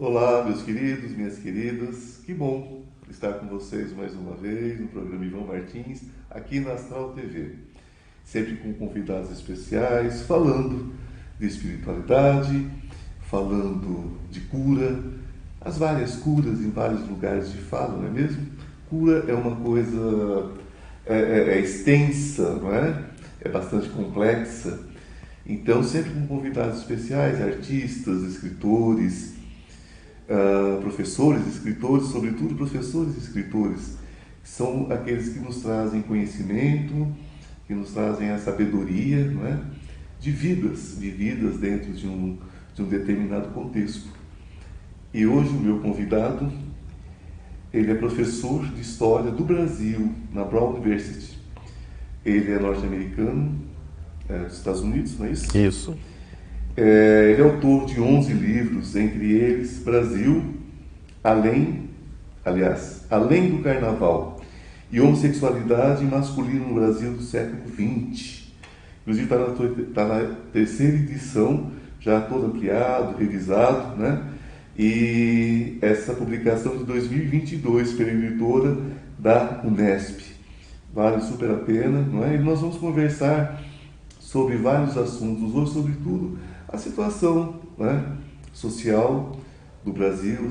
Olá, meus queridos, minhas queridas, que bom estar com vocês mais uma vez no programa Ivan Martins, aqui na Astral TV. Sempre com convidados especiais, falando de espiritualidade, falando de cura, as várias curas em vários lugares de fala, não é mesmo? Cura é uma coisa extensa, não é? É bastante complexa. Então, sempre com convidados especiais, artistas, escritores, professores, escritores, sobretudo professores e escritores, que são aqueles que nos trazem conhecimento, que nos trazem a sabedoria, não é? De vidas vividas dentro de um determinado contexto. E hoje o meu convidado, ele é professor de História do Brasil na Brown University. Ele é norte-americano, dos Estados Unidos, não é isso? Isso. Ele é autor de 11 livros, entre eles Brasil, Além do Carnaval e Homossexualidade Masculina no Brasil do século XX. Inclusive está na terceira edição, já todo ampliado, revisado, né? E essa publicação de 2022 pela editora da Unesp. Vale super a pena, não é? E nós vamos conversar sobre vários assuntos, hoje sobretudo a situação, né, social do Brasil,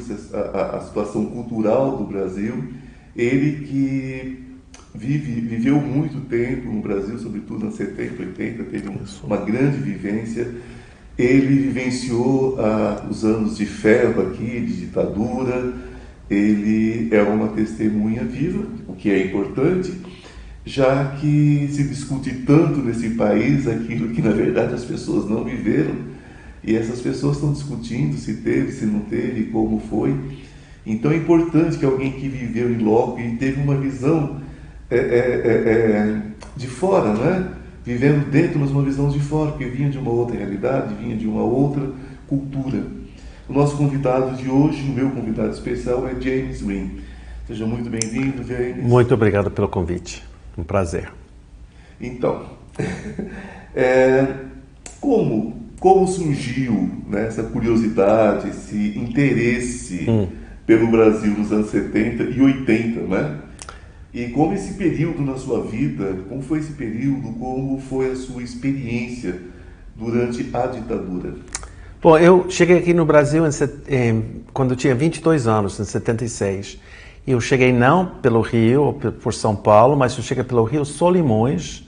a situação cultural do Brasil. Ele que viveu muito tempo no Brasil, sobretudo nos 70, 80, teve uma grande vivência. Ele vivenciou os anos de ferro aqui, de ditadura. Ele é uma testemunha viva, o que é importante, já que se discute tanto nesse país aquilo que na verdade as pessoas não viveram, e essas pessoas estão discutindo se teve, se não teve, como foi. Então é importante que alguém que viveu em loco e teve uma visão de fora, né? Vivendo dentro, mas uma visão de fora, porque vinha de uma outra realidade, vinha de uma outra cultura. O nosso convidado de hoje, o meu convidado especial, é James Green. Seja muito bem-vindo, James. Muito obrigado pelo convite. Um prazer. Então, como surgiu, né, essa curiosidade, esse interesse pelo Brasil nos anos 70 e 80, né? E como esse período na sua vida, como foi esse período, como foi a sua experiência durante a ditadura? Bom, eu cheguei aqui no Brasil quando eu tinha 22 anos, em 76. Eu cheguei não pelo Rio ou por São Paulo, mas eu cheguei pelo Rio Solimões,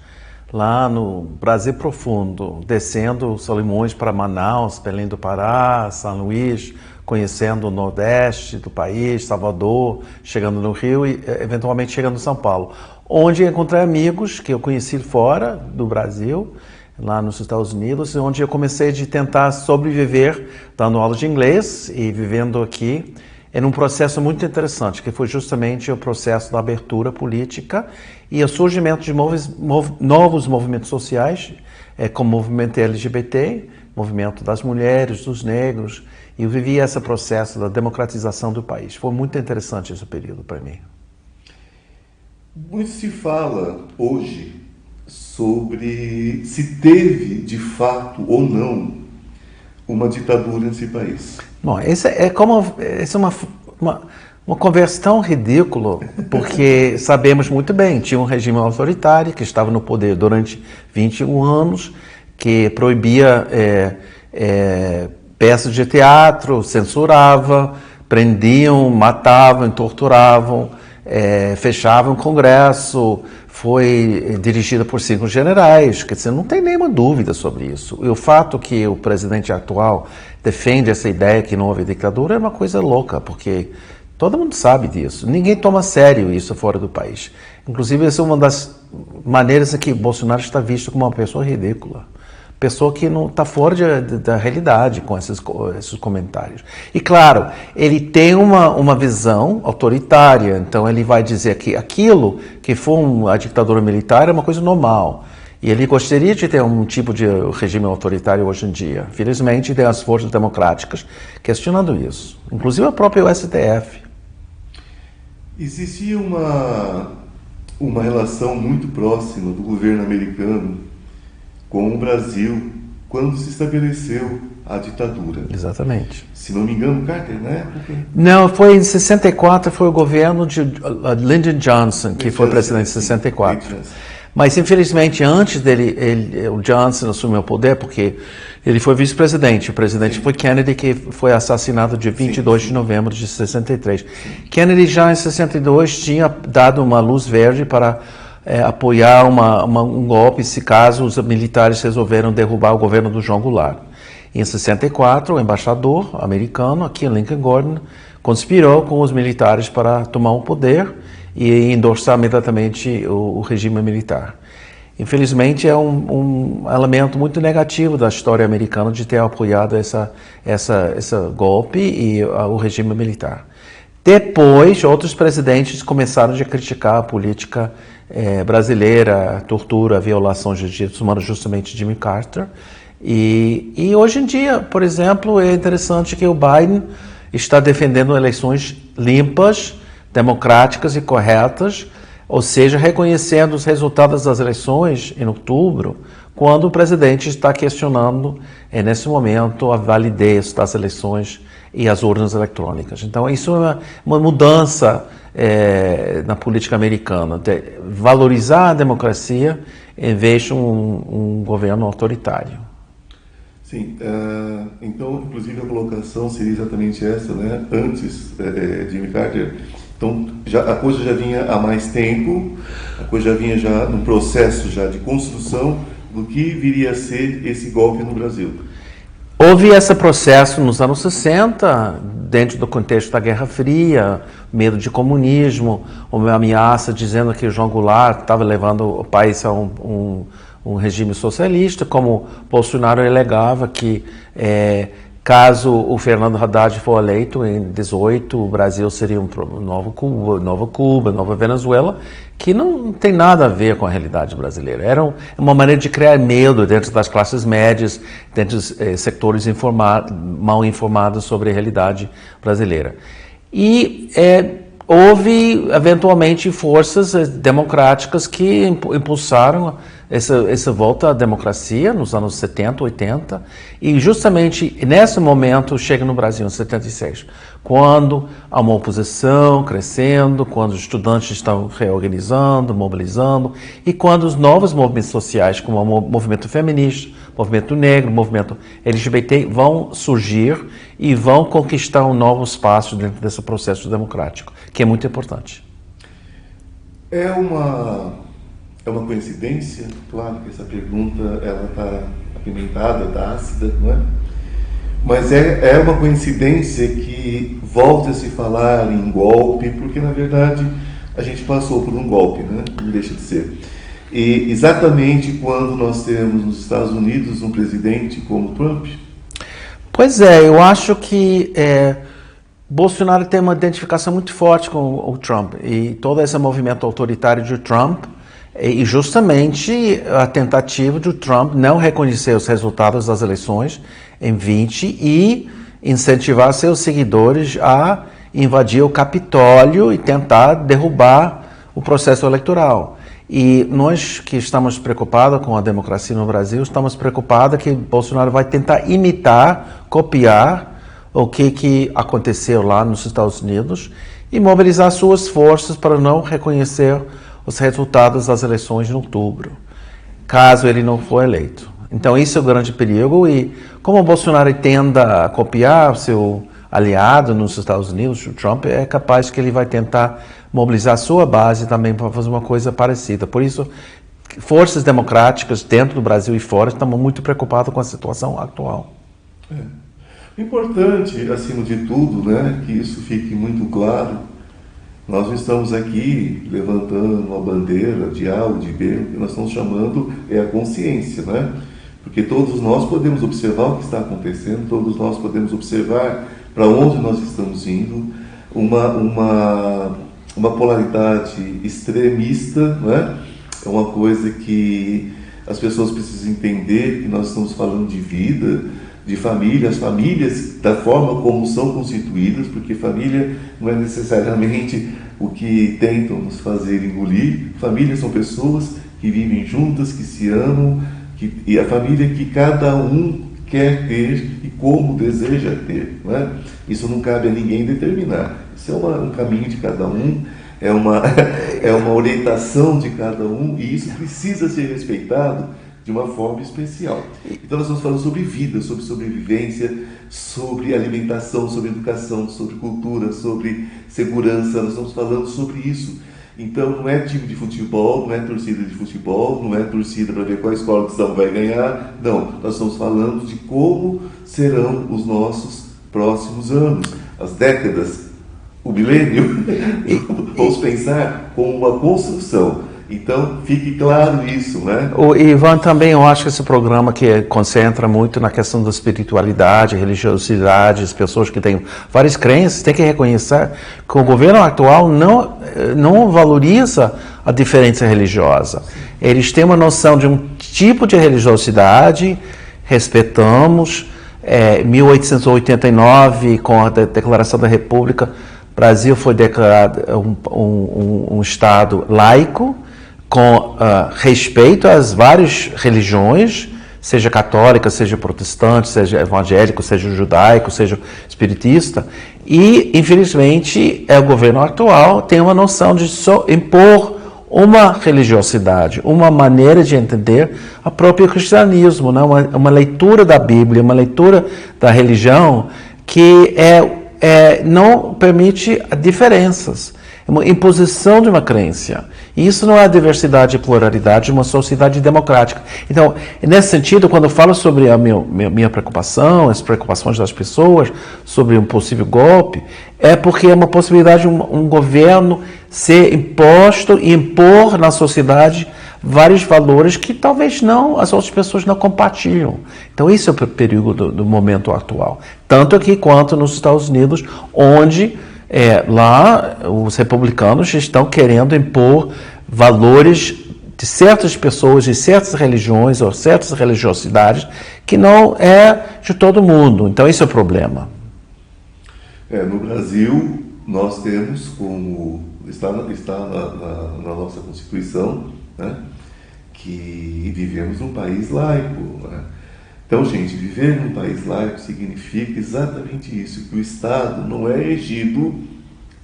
lá no Brasil Profundo, descendo Solimões para Manaus, Belém do Pará, São Luís, conhecendo o Nordeste do país, Salvador, chegando no Rio e eventualmente chegando em São Paulo, onde encontrei amigos que eu conheci fora do Brasil, lá nos Estados Unidos, onde eu comecei a tentar sobreviver, dando aula de inglês e vivendo aqui, em um processo muito interessante, que foi justamente o processo da abertura política e o surgimento de novos movimentos sociais, como o movimento LGBT, movimento das mulheres, dos negros, e eu vivi esse processo da democratização do país. Foi muito interessante esse período para mim. Muito se fala hoje sobre se teve, de fato ou não, uma ditadura nesse país. Bom, essa é uma conversa tão ridícula, porque sabemos muito bem, tinha um regime autoritário que estava no poder durante 21 anos, que proibia peças de teatro, censurava, prendiam, matavam, torturavam, fechavam o Congresso, foi dirigida por 5 generais, quer dizer, não tem nenhuma dúvida sobre isso. E o fato que o presidente atual defende essa ideia que não houve ditadura é uma coisa louca, porque todo mundo sabe disso. Ninguém toma a sério isso fora do país. Inclusive, essa é uma das maneiras em que Bolsonaro está visto como uma pessoa ridícula. Pessoa que não está fora da realidade com esses comentários. E claro, ele tem uma visão autoritária, então ele vai dizer que aquilo que foi a ditadura militar é uma coisa normal. E ele gostaria de ter um tipo de regime autoritário hoje em dia. Felizmente, tem as forças democráticas questionando isso, inclusive a própria STF. Existia uma relação muito próxima do governo americano com o Brasil, quando se estabeleceu a ditadura. Exatamente. Se não me engano, Carter, na época? Não, foi em 64, foi o governo de Lyndon Johnson, que foi presidente em 64. Mas, infelizmente, antes dele, o Johnson assumiu o poder, porque ele foi vice-presidente. O presidente foi Kennedy, que foi assassinado dia 22 de novembro de 63. Kennedy, já em 62, tinha dado uma luz verde para apoiar um golpe, se caso os militares resolveram derrubar o governo do João Goulart. Em 64, o embaixador americano, aqui em Lincoln Gordon, conspirou com os militares para tomar o poder e endossar imediatamente o regime militar. Infelizmente, é um elemento muito negativo da história americana de ter apoiado esse golpe e o regime militar. Depois, outros presidentes começaram a criticar a política brasileira, a tortura, a violação de direitos humanos, justamente Jimmy Carter. E hoje em dia, por exemplo, é interessante que o Biden está defendendo eleições limpas, democráticas e corretas, ou seja, reconhecendo os resultados das eleições em outubro, quando o presidente está questionando, nesse momento, a validez das eleições e as urnas eletrônicas. Então, isso é uma mudança na política americana, de valorizar a democracia em vez de um governo autoritário. Sim, então, inclusive, a colocação seria exatamente essa, né? Antes de Jimmy Carter. Então, a coisa já vinha há mais tempo, a coisa já vinha já num processo já de construção do que viria a ser esse golpe no Brasil. Houve esse processo nos anos 60, dentro do contexto da Guerra Fria, medo de comunismo, uma ameaça dizendo que João Goulart estava levando o país a um regime socialista, como Bolsonaro alegava que caso o Fernando Haddad for eleito em 18, o Brasil seria nova Cuba, nova Venezuela, que não tem nada a ver com a realidade brasileira. Era uma maneira de criar medo dentro das classes médias, dentro dos setores mal informados sobre a realidade brasileira. E houve, eventualmente, forças democráticas que impulsaram essa volta à democracia nos anos 70, 80, e justamente nesse momento chega no Brasil, em 76, quando há uma oposição crescendo, quando os estudantes estão reorganizando, mobilizando, e quando os novos movimentos sociais, como o movimento feminista, movimento negro, movimento LGBT, vão surgir e vão conquistar um novo espaço dentro desse processo democrático, que é muito importante. É uma coincidência? Claro que essa pergunta ela está apimentada, está ácida, não é? Mas é uma coincidência que volte a se falar em golpe, porque na verdade a gente passou por um golpe, né? Não deixa de ser. E exatamente quando nós temos nos Estados Unidos um presidente como Trump. Pois é, eu acho que Bolsonaro tem uma identificação muito forte com o Trump e todo esse movimento autoritário de Trump, e justamente a tentativa de Trump não reconhecer os resultados das eleições em 20 e incentivar seus seguidores a invadir o Capitólio e tentar derrubar o processo eleitoral. E nós que estamos preocupados com a democracia no Brasil, estamos preocupados que Bolsonaro vai tentar imitar, copiar o que aconteceu lá nos Estados Unidos e mobilizar suas forças para não reconhecer os resultados das eleições em outubro, caso ele não for eleito. Então, isso é o grande perigo e como o Bolsonaro tenda a copiar o seu aliado nos Estados Unidos, o Trump, é capaz que ele vai tentar mobilizar a sua base também para fazer uma coisa parecida. Por isso, forças democráticas dentro do Brasil e fora estão muito preocupadas com a situação atual. O importante, acima de tudo, né, que isso fique muito claro. Nós não estamos aqui levantando uma bandeira de A ou de B, o que nós estamos chamando é a consciência, né? Porque todos nós podemos observar o que está acontecendo, todos nós podemos observar para onde nós estamos indo, uma polaridade extremista, né? É uma coisa que as pessoas precisam entender, que nós estamos falando de vida, de família, as famílias da forma como são constituídas, porque família não é necessariamente o que tentam nos fazer engolir. Famílias são pessoas que vivem juntas, que se amam, e a família que cada um quer ter e como deseja ter, não é? Isso não cabe a ninguém determinar. Isso é um caminho de cada um, é uma orientação de cada um, e isso precisa ser respeitado de uma forma especial. Então nós estamos falando sobre vida, sobre sobrevivência, sobre alimentação, sobre educação, sobre cultura, sobre segurança. Nós estamos falando sobre isso. Então não é time de futebol, não é torcida de futebol, não é torcida para ver qual escola de samba vai ganhar. Não, nós estamos falando de como serão os nossos próximos anos, as décadas, o milênio. Vamos pensar como uma construção. Então, fique claro isso, né? O Ivan, também eu acho que esse programa que concentra muito na questão da espiritualidade, religiosidade, as pessoas que têm várias crenças, tem que reconhecer que o governo atual não valoriza a diferença religiosa. Eles têm uma noção de um tipo de religiosidade, respeitamos. 1889, com a Declaração da República, o Brasil foi declarado um Estado laico, com respeito às várias religiões, seja católica, seja protestante, seja evangélico, seja judaico, seja espiritista, e, infelizmente, o governo atual tem uma noção de só impor uma religiosidade, uma maneira de entender o próprio cristianismo, né? Uma leitura da Bíblia, uma leitura da religião que não permite diferenças. É uma imposição de uma crença. E isso não é a diversidade e pluralidade de uma sociedade democrática. Então, nesse sentido, quando eu falo sobre a minha preocupação, as preocupações das pessoas, sobre um possível golpe, é porque é uma possibilidade de um governo ser imposto e impor na sociedade vários valores que talvez as outras pessoas não compartilham. Então, isso é o perigo do momento atual. Tanto aqui quanto nos Estados Unidos, onde lá os republicanos estão querendo impor valores de certas pessoas, de certas religiões ou certas religiosidades que não é de todo mundo. Então, esse é o problema. No Brasil, nós temos como está na nossa Constituição, né, que vivemos num país laico, né? Então, gente, viver num país laico significa exatamente isso, que o Estado não é regido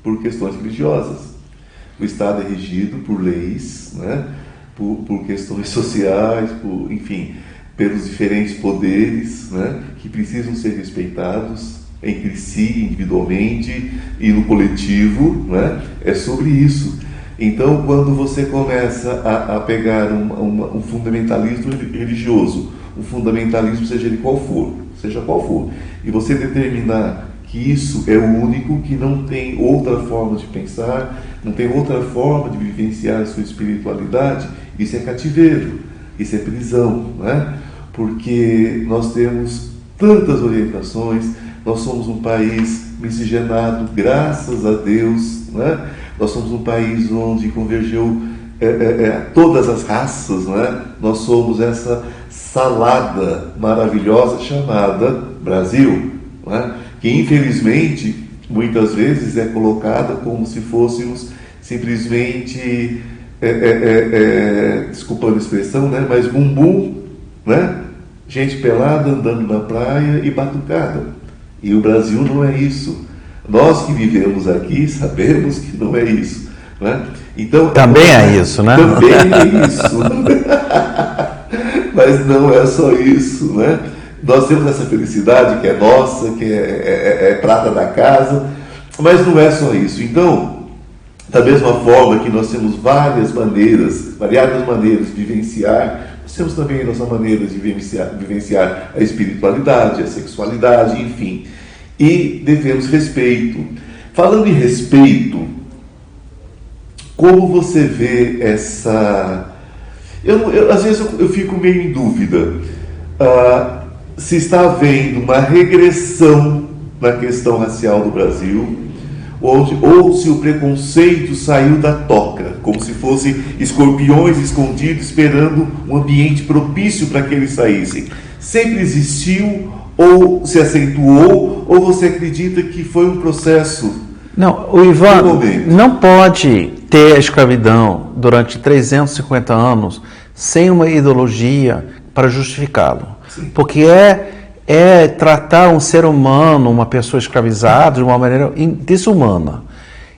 por questões religiosas. O Estado é regido por leis, né? por questões sociais, enfim, pelos diferentes poderes, né? Que precisam ser respeitados entre si, individualmente e no coletivo, né? É sobre isso. Então, quando você começa a pegar um fundamentalismo religioso, um fundamentalismo seja ele qual for, e você determinar que isso é o único, que não tem outra forma de pensar, não tem outra forma de vivenciar a sua espiritualidade, isso é cativeiro, isso é prisão, né? Porque nós temos tantas orientações, nós somos um país miscigenado, graças a Deus, né? Nós somos um país onde convergeu todas as raças, né? Nós somos essa salada maravilhosa chamada Brasil, né? Que infelizmente muitas vezes é colocada como se fôssemos simplesmente, desculpando a expressão, né? Mas bumbum, né? Gente pelada andando na praia e batucada. E o Brasil não é isso. Nós que vivemos aqui sabemos que não é isso, né? Então, também é isso, né? Também é isso. Mas não é só isso, né? Nós temos essa felicidade que é nossa, que é prata da casa, mas não é só isso. Então, da mesma forma que nós temos variadas maneiras de vivenciar, nós temos também a nossa maneira de vivenciar a espiritualidade, a sexualidade, enfim. E devemos respeito. Falando em respeito, como você vê essa... às vezes eu fico meio em dúvida se está havendo uma regressão na questão racial do Brasil, ou se o preconceito saiu da toca, como se fossem escorpiões escondidos esperando um ambiente propício para que eles saíssem. Sempre existiu, ou se acentuou, ou você acredita que foi um processo? Não, o Ivan não pode ter a escravidão durante 350 anos sem uma ideologia para justificá-lo. Porque é tratar um ser humano, uma pessoa escravizada, de uma maneira desumana.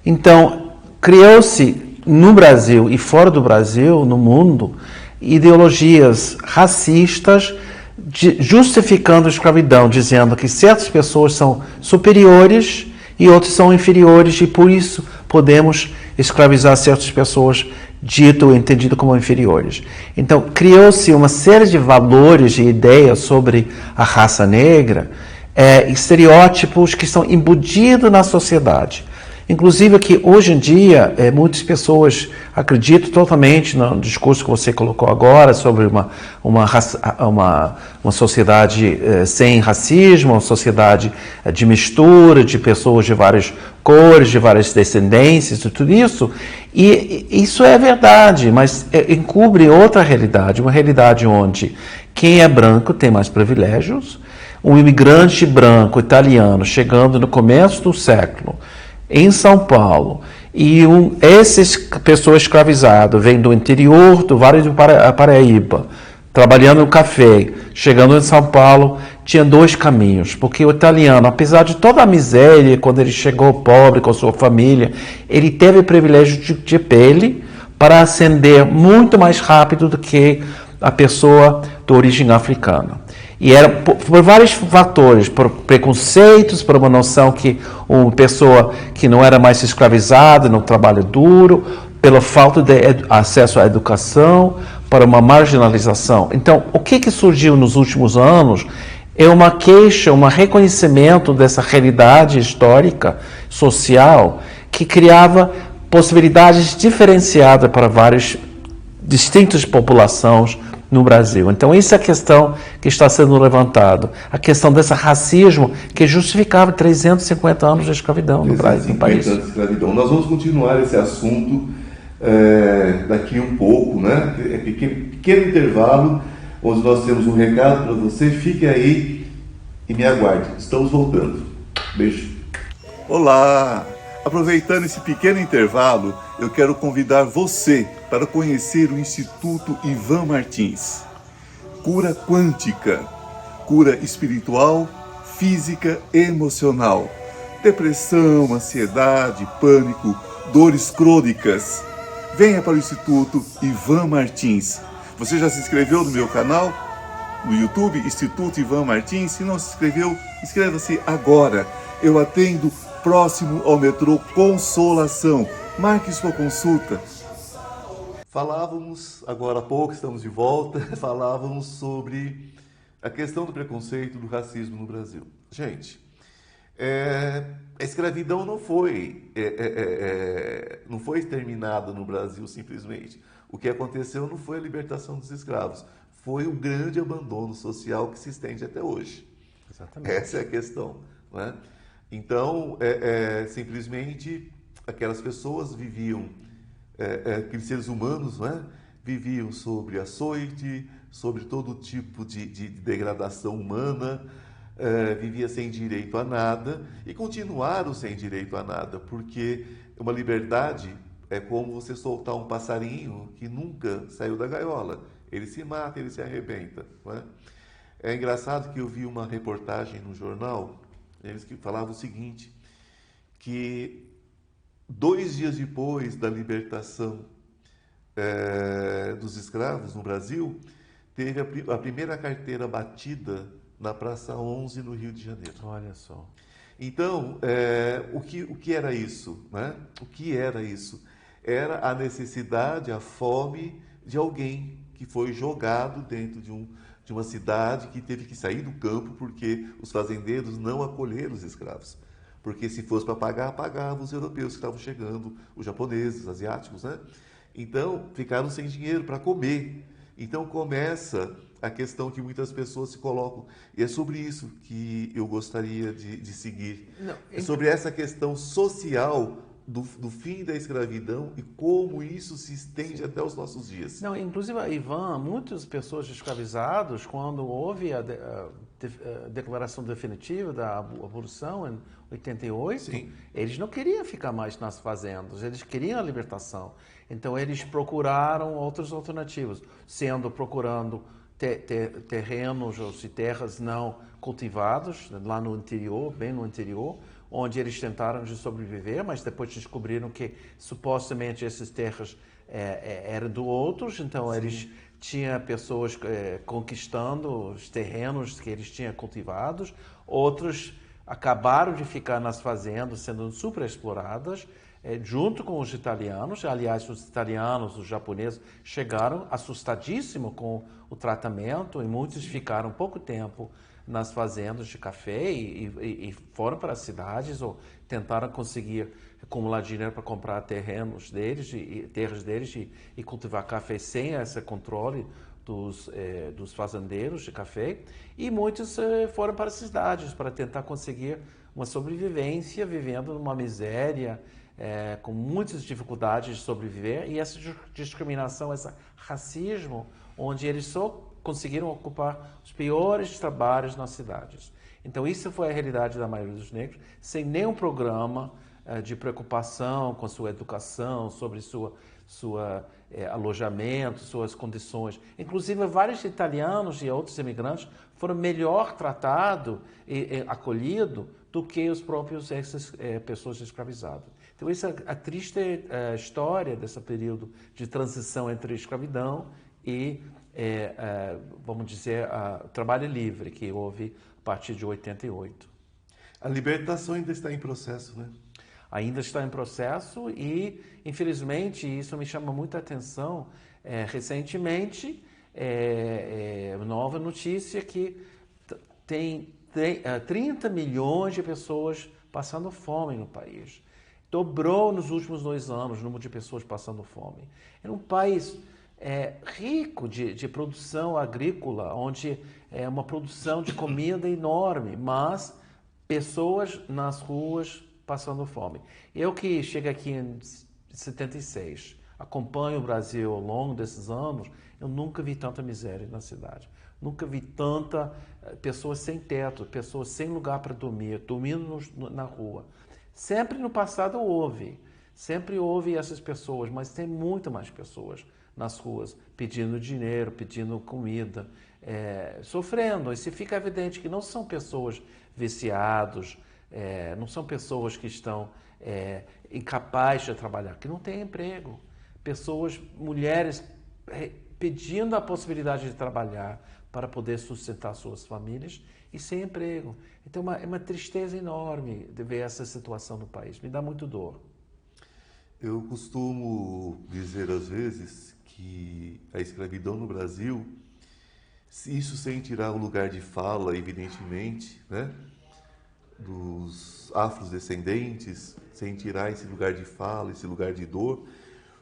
Então, criou-se no Brasil e fora do Brasil, no mundo, ideologias racistas justificando a escravidão, dizendo que certas pessoas são superiores e outras são inferiores e por isso podemos escravizar certas pessoas dito ou entendido como inferiores. Então, criou-se uma série de valores e ideias sobre a raça negra, estereótipos que estão embutidos na sociedade. Inclusive que hoje em dia, muitas pessoas acreditam totalmente no discurso que você colocou agora sobre uma sociedade sem racismo, uma sociedade de mistura, de pessoas de várias cores, de várias descendências, e tudo isso. E isso é verdade, mas encobre outra realidade, uma realidade onde quem é branco tem mais privilégios. Um imigrante branco italiano chegando no começo do século em São Paulo, e essas pessoas escravizadas vêm do interior do Vale do Paraíba, trabalhando no café, chegando em São Paulo, tinha dois caminhos, porque o italiano, apesar de toda a miséria, quando ele chegou pobre com sua família, ele teve privilégio de pele para ascender muito mais rápido do que a pessoa de origem africana. E era por vários fatores, por preconceitos, por uma noção que uma pessoa que não era mais escravizada, no trabalho duro, pela falta de acesso à educação, para uma marginalização. Então, o que surgiu nos últimos anos é uma queixa, um reconhecimento dessa realidade histórica, social, que criava possibilidades diferenciadas para várias distintas populações no Brasil. Então, essa é a questão que está sendo levantada. A questão desse racismo que justificava 350 anos de escravidão no Brasil, no país. Anos de escravidão. Nós vamos continuar esse assunto daqui um pouco, né? Pequeno intervalo, onde nós temos um recado para você. Fique aí e me aguarde. Estamos voltando. Beijo. Olá! Aproveitando esse pequeno intervalo, eu quero convidar você para conhecer o Instituto Ivan Martins. Cura quântica, cura espiritual, física e emocional. Depressão, ansiedade, pânico, dores crônicas. Venha para o Instituto Ivan Martins. Você já se inscreveu no meu canal? No YouTube, Instituto Ivan Martins? Se não se inscreveu, inscreva-se agora. Eu atendo próximo ao metrô Consolação. Marque sua consulta. Falávamos, agora há pouco, estamos de volta, falávamos sobre a questão do preconceito, do racismo no Brasil. Gente, a escravidão não foi exterminada no Brasil simplesmente. O que aconteceu não foi a libertação dos escravos, foi o grande abandono social que se estende até hoje. Exatamente. Essa é a questão, não é? Então, simplesmente, aquelas pessoas viviam, aqueles seres humanos, não é? Viviam sobre açoite, sobre todo tipo de degradação humana, vivia sem direito a nada e continuaram sem direito a nada, porque uma liberdade é como você soltar um passarinho que nunca saiu da gaiola. Ele se mata, ele se arrebenta. Não é? É engraçado que eu vi uma reportagem no jornal, eles que falavam o seguinte, que 2 dias depois da libertação dos escravos no Brasil, teve a primeira carteira batida na Praça 11, no Rio de Janeiro. Olha só. Então, o que era isso? Né? O que era isso? Era a necessidade, a fome de alguém que foi jogado dentro de uma cidade, que teve que sair do campo porque os fazendeiros não acolheram os escravos. Porque se fosse para pagar, pagavam os europeus que estavam chegando, os japoneses, os asiáticos, né? Então, ficaram sem dinheiro para comer. Então, começa a questão que muitas pessoas se colocam. E é sobre isso que eu gostaria de seguir. Não, é sobre essa questão social do fim da escravidão e como isso se estende até os nossos dias. Não, inclusive, Ivan, muitas pessoas escravizadas, quando houve a declaração definitiva da abolição em 88, sim, eles não queriam ficar mais nas fazendas, eles queriam a libertação. Então, eles procuraram outras alternativas, procurando terrenos ou terras não cultivados, lá no interior, bem no interior, onde eles tentaram de sobreviver, mas depois descobriram que supostamente essas terras eram de outros, então Sim. eles tinham pessoas conquistando os terrenos que eles tinham cultivados, outros acabaram de ficar nas fazendas sendo super exploradas, junto com os italianos. Aliás, os italianos, os japoneses chegaram assustadíssimos com o tratamento e muitos ficaram pouco tempo nas fazendas de café e foram para as cidades ou tentaram conseguir acumular dinheiro para comprar terrenos deles e terras deles e cultivar café sem esse controle dos fazendeiros de café, e muitos foram para as cidades para tentar conseguir uma sobrevivência, vivendo numa miséria, com muitas dificuldades de sobreviver, e essa discriminação, esse racismo, onde eles só conseguiram ocupar os piores trabalhos nas cidades. Então isso foi a realidade da maioria dos negros, sem nenhum programa de preocupação com sua educação, sobre sua alojamento, suas condições. Inclusive, vários italianos e outros imigrantes foram melhor tratados e acolhidos do que os próprios essas pessoas escravizadas. Então, essa é a triste história desse período de transição entre escravidão e, vamos dizer, trabalho livre, que houve a partir de 88. A libertação ainda está em processo, né? Ainda está em processo e, infelizmente, isso me chama muita atenção. Recentemente, nova notícia que tem 30 milhões de pessoas passando fome no país. Dobrou nos últimos 2 anos o número de pessoas passando fome. É um país rico de produção agrícola, onde é uma produção de comida enorme, mas pessoas nas ruas passando fome. Eu que chego aqui em 76, acompanho o Brasil ao longo desses anos, eu nunca vi tanta miséria na cidade. Nunca vi tanta pessoas sem teto, pessoas sem lugar para dormir, dormindo na rua. Sempre no passado sempre houve essas pessoas, mas tem muito mais pessoas nas ruas pedindo dinheiro, pedindo comida, sofrendo. E se fica evidente que não são pessoas viciadas, não são pessoas que estão incapazes de trabalhar, que não têm emprego. Pessoas, mulheres pedindo a possibilidade de trabalhar para poder sustentar suas famílias e sem emprego. Então é uma tristeza enorme de ver essa situação no país. Me dá muito dor. Eu costumo dizer às vezes que a escravidão no Brasil, isso sem tirar o lugar de fala, evidentemente, né, dos afrodescendentes, sem tirar esse lugar de fala, esse lugar de dor,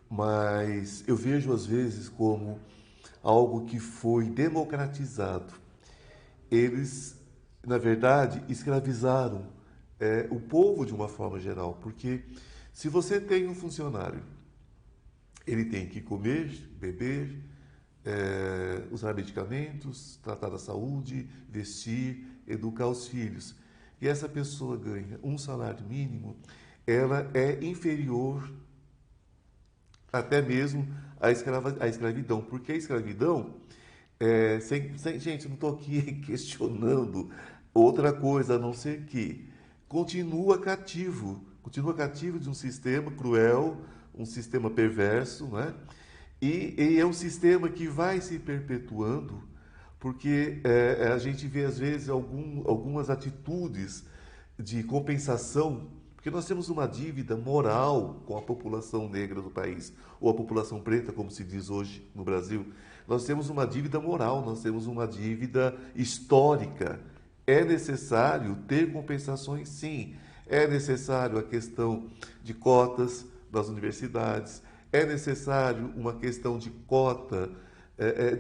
mas eu vejo às vezes como algo que foi democratizado. Eles, na verdade, escravizaram o povo de uma forma geral, porque se você tem um funcionário, ele tem que comer, beber, usar medicamentos, tratar da saúde, vestir, educar os filhos. E essa pessoa ganha um salário mínimo, ela é inferior até mesmo à escravidão. Porque a escravidão, gente, não estou aqui questionando outra coisa, a não ser que continua cativo de um sistema cruel, um sistema perverso, né? E é um sistema que vai se perpetuando, porque a gente vê às vezes algumas atitudes de compensação, porque nós temos uma dívida moral com a população negra do país, ou a população preta, como se diz hoje no Brasil. Nós temos uma dívida moral, nós temos uma dívida histórica. É necessário ter compensações, sim. É necessário a questão de cotas nas universidades, é necessário uma questão de cota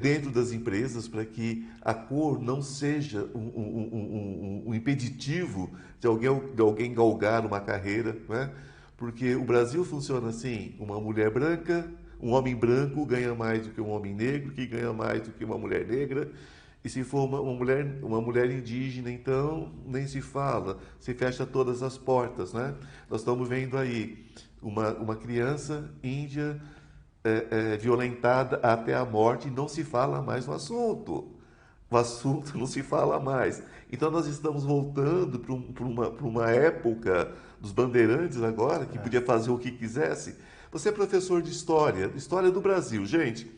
dentro das empresas para que a cor não seja um impeditivo de alguém galgar uma carreira, né? Porque o Brasil funciona assim: uma mulher branca, um homem branco ganha mais do que um homem negro, que ganha mais do que uma mulher negra. E se for uma mulher indígena, então nem se fala, se fecha todas as portas, né? Nós estamos vendo aí uma criança índia violentada até a morte e não se fala mais no assunto. O assunto não se fala mais. Então nós estamos voltando para uma época dos bandeirantes agora, que podia fazer o que quisesse. Você é professor de história, história do Brasil. Gente,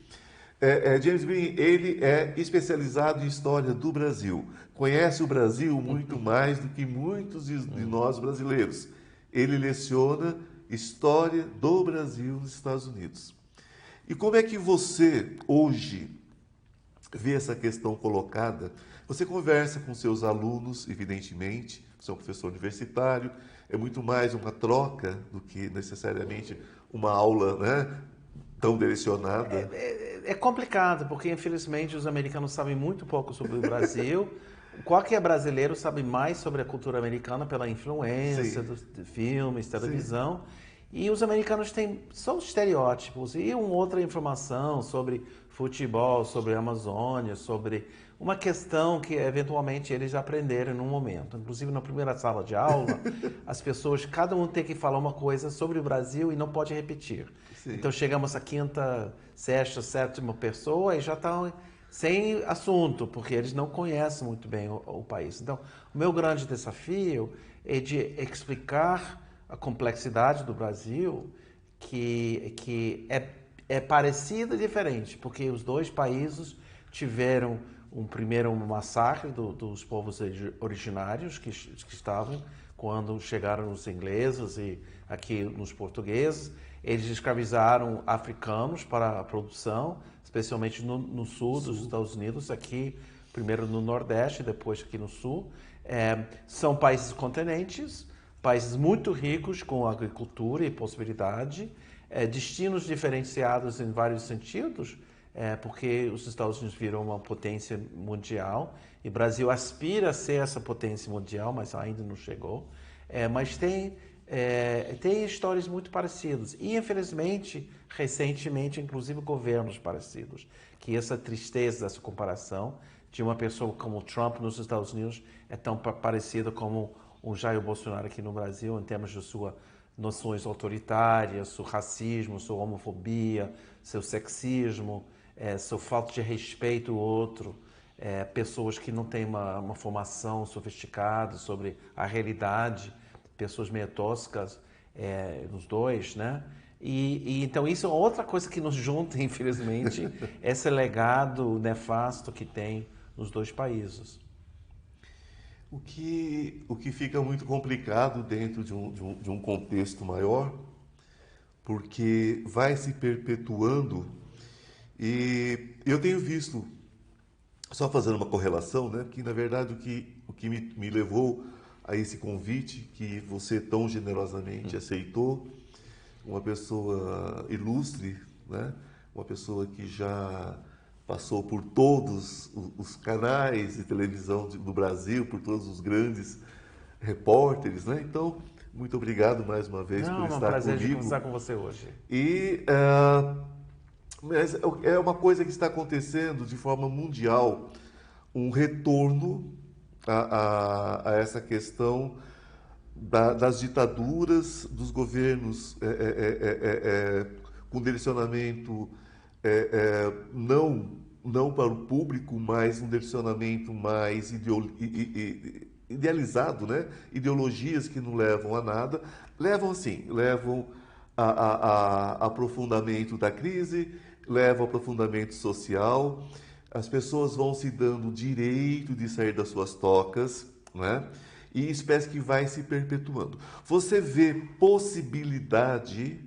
James Green, ele é especializado em história do Brasil. Conhece o Brasil muito mais do que muitos de nós brasileiros. Ele leciona história do Brasil nos Estados Unidos. E como é que você, hoje, vê essa questão colocada? Você conversa com seus alunos, evidentemente, você é um professor universitário, é muito mais uma troca do que necessariamente uma aula, né, tão direcionada. É complicado, porque infelizmente os americanos sabem muito pouco sobre o Brasil. Qualquer brasileiro sabe mais sobre a cultura americana pela influência Sim, de filmes, sim, televisão. E os americanos têm só os estereótipos e uma outra informação sobre futebol, sobre a Amazônia, sobre uma questão que eventualmente eles já aprenderam num momento. Inclusive na primeira sala de aula, as pessoas, cada um tem que falar uma coisa sobre o Brasil e não pode repetir. sim. Então chegamos à quinta, sexta, sétima pessoa e já estão sem assunto, porque eles não conhecem muito bem o país. Então, o meu grande desafio é de explicar a complexidade do Brasil, que é parecida e diferente, porque os dois países tiveram primeiro um massacre dos povos originários que estavam quando chegaram os ingleses e aqui nos portugueses. Eles escravizaram africanos para a produção, especialmente no sul dos Estados Unidos, aqui primeiro no Nordeste, depois aqui no Sul. São países continentes, países muito ricos com agricultura e possibilidade, destinos diferenciados em vários sentidos, porque os Estados Unidos viram uma potência mundial e o Brasil aspira a ser essa potência mundial, mas ainda não chegou. Mas tem histórias muito parecidas e, infelizmente, recentemente, inclusive governos parecidos, que essa tristeza dessa comparação de uma pessoa como Trump nos Estados Unidos é tão parecida como o Jair Bolsonaro aqui no Brasil, em termos de suas noções autoritárias, seu racismo, sua homofobia, seu sexismo, sua falta de respeito ao outro, pessoas que não têm uma formação sofisticada sobre a realidade, pessoas meio toscas, nos dois, né? E então isso é outra coisa que nos junta, infelizmente, esse legado nefasto que tem nos dois países. O que fica muito complicado dentro de um contexto maior, porque vai se perpetuando, e eu tenho visto, só fazendo uma correlação, né, que na verdade o que me levou a esse convite que você tão generosamente aceitou, uma pessoa ilustre, né, uma pessoa que já passou por todos os canais de televisão do Brasil, por todos os grandes repórteres, né? Então, muito obrigado mais uma vez por Não, é um estar prazer de comigo. conversar com você hoje. E mas é uma coisa que está acontecendo de forma mundial, um retorno a essa questão das ditaduras, dos governos com direcionamento não para o público, mas um direcionamento mais idealizado, né? Ideologias que não levam a nada, levam a aprofundamento da crise, levam ao aprofundamento social, as pessoas vão se dando o direito de sair das suas tocas, né? E espécie que vai se perpetuando. Você vê possibilidade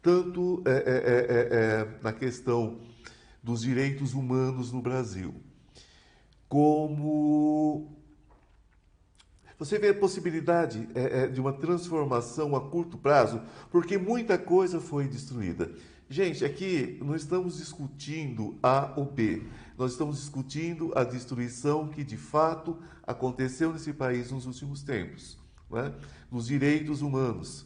tanto na questão dos direitos humanos no Brasil, como você vê a possibilidade de uma transformação a curto prazo, porque muita coisa foi destruída. Gente, aqui não estamos discutindo A ou B, nós estamos discutindo a destruição que de fato aconteceu nesse país nos últimos tempos, né? Nos direitos humanos.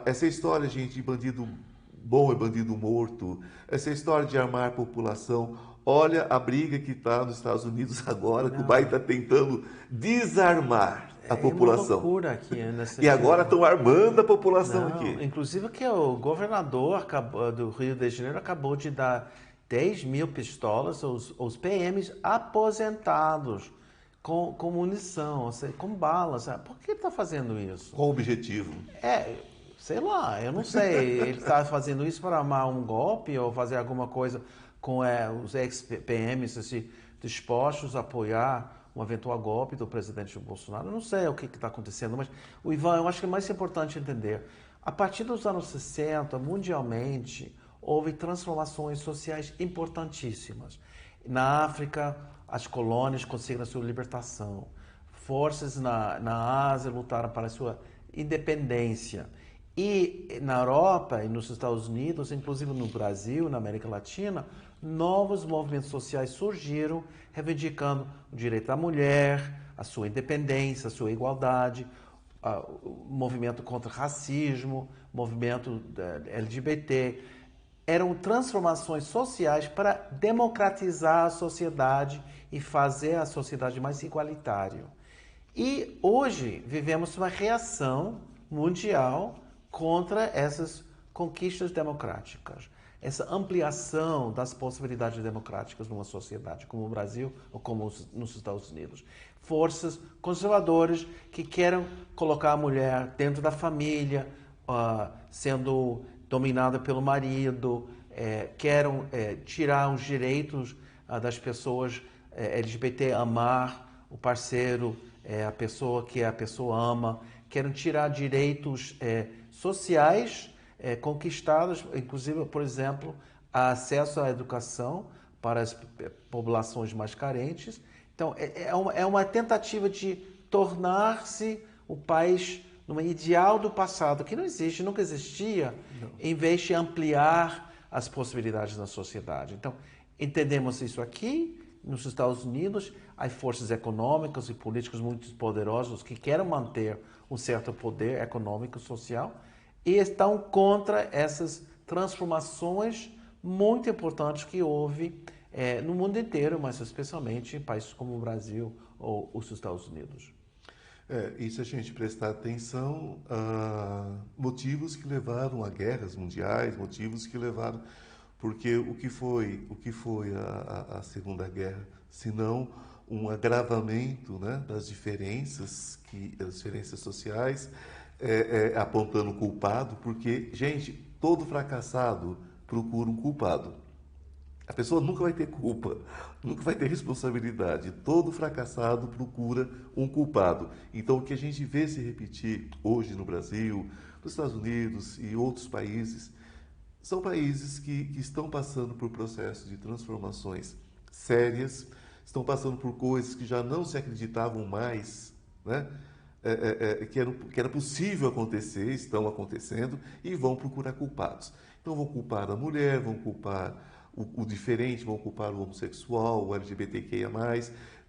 Essa história, gente, de bandido bom é bandido morto, essa história de armar a população, olha a briga que está nos Estados Unidos agora, que o Biden está tentando desarmar. a É uma população. loucura aqui nesse E agora sentido. estão armando a população Não, aqui. inclusive que o governador do Rio de Janeiro acabou de dar 10 mil pistolas aos PMs aposentados com munição, ou seja, com balas. Sabe? Por que ele está fazendo isso? Qual o objetivo? É, sei lá, eu não sei. Ele está fazendo isso para armar um golpe ou fazer alguma coisa com os ex-PMs assim, dispostos a apoiar um eventual golpe do presidente Bolsonaro. Eu não sei o que está acontecendo, mas o Ivan, eu acho que é mais importante entender. A partir dos anos 60, mundialmente, houve transformações sociais importantíssimas. Na África, as colônias conseguiram a sua libertação. Forças na Ásia lutaram para a sua independência. E na Europa e nos Estados Unidos, inclusive no Brasil, na América Latina, novos movimentos sociais surgiram reivindicando o direito da mulher, a sua independência, a sua igualdade, o movimento contra o racismo, movimento LGBT. Eram transformações sociais para democratizar a sociedade e fazer a sociedade mais igualitária. E hoje vivemos uma reação mundial contra essas conquistas democráticas, essa ampliação das possibilidades democráticas numa sociedade como o Brasil ou como nos Estados Unidos. Forças conservadoras que querem colocar a mulher dentro da família, sendo dominada pelo marido, querem tirar os direitos das pessoas LGBT, amar o parceiro, a pessoa que a pessoa ama, querem tirar direitos sociais conquistados, inclusive, por exemplo, acesso à educação para as populações mais carentes. Então, é uma tentativa de tornar-se o país num ideal do passado, que não existe, nunca existia, não. Em vez de ampliar as possibilidades na sociedade. Então, entendemos isso aqui. Nos Estados Unidos, há forças econômicas e políticas muito poderosas que querem manter um certo poder econômico e social e estão contra essas transformações muito importantes que houve no mundo inteiro, mas especialmente em países como o Brasil ou os Estados Unidos. E se a gente prestar atenção a motivos que levaram a guerras mundiais, motivos que levaram... Porque o que foi a Segunda Guerra, senão um agravamento, né, das diferenças sociais, apontando o culpado, porque, gente, todo fracassado procura um culpado. A pessoa nunca vai ter culpa, nunca vai ter responsabilidade. Todo fracassado procura um culpado. Então, o que a gente vê se repetir hoje no Brasil, nos Estados Unidos e outros países, são países que estão passando por processos de transformações sérias, estão passando por coisas que já não se acreditavam mais, né? Que era possível acontecer, estão acontecendo, e vão procurar culpados. Então vão culpar a mulher, vão culpar o diferente, vão culpar o homossexual, o LGBTQIA+,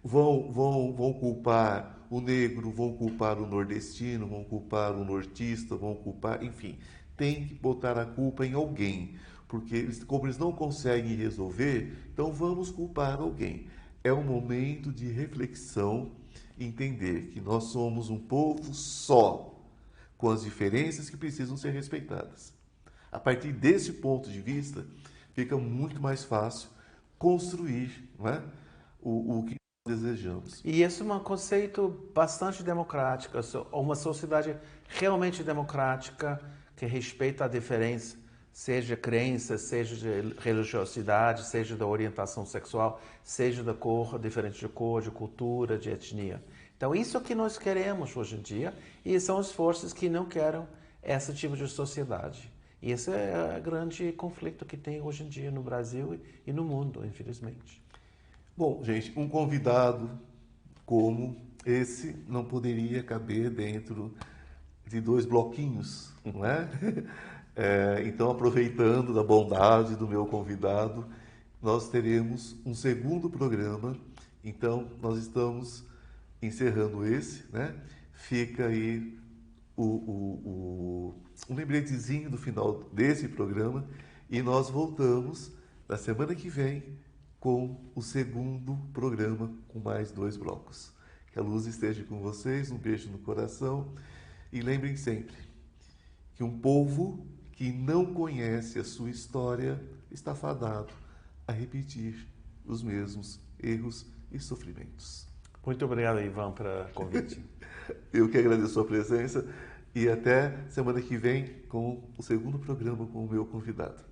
vão culpar o negro, vão culpar o nordestino, vão culpar o nortista, vão culpar, enfim... Tem que botar a culpa em alguém, porque como eles não conseguem resolver, então vamos culpar alguém. É um momento de reflexão, entender que nós somos um povo só, com as diferenças que precisam ser respeitadas. A partir desse ponto de vista, fica muito mais fácil construir, né, o que nós desejamos. E esse é um conceito bastante democrático, uma sociedade realmente democrática, que respeita a diferença, seja crença, seja de religiosidade, seja da orientação sexual, seja da cor, diferente de cor, de cultura, de etnia. Então, isso é o que nós queremos hoje em dia, e são as forças que não querem esse tipo de sociedade. E esse é o grande conflito que tem hoje em dia no Brasil e no mundo, infelizmente. Bom, gente, um convidado como esse não poderia caber dentro de 2 bloquinhos, não é? Então, aproveitando da bondade do meu convidado, nós teremos um segundo programa. Então, nós estamos encerrando esse, né? Fica aí um lembretezinho do final desse programa e nós voltamos na semana que vem com o segundo programa com mais 2 blocos. Que a luz esteja com vocês, um beijo no coração. E lembrem sempre que um povo que não conhece a sua história está fadado a repetir os mesmos erros e sofrimentos. Muito obrigado, Ivan, pelo convite. Eu que agradeço a presença e até semana que vem com o segundo programa com o meu convidado.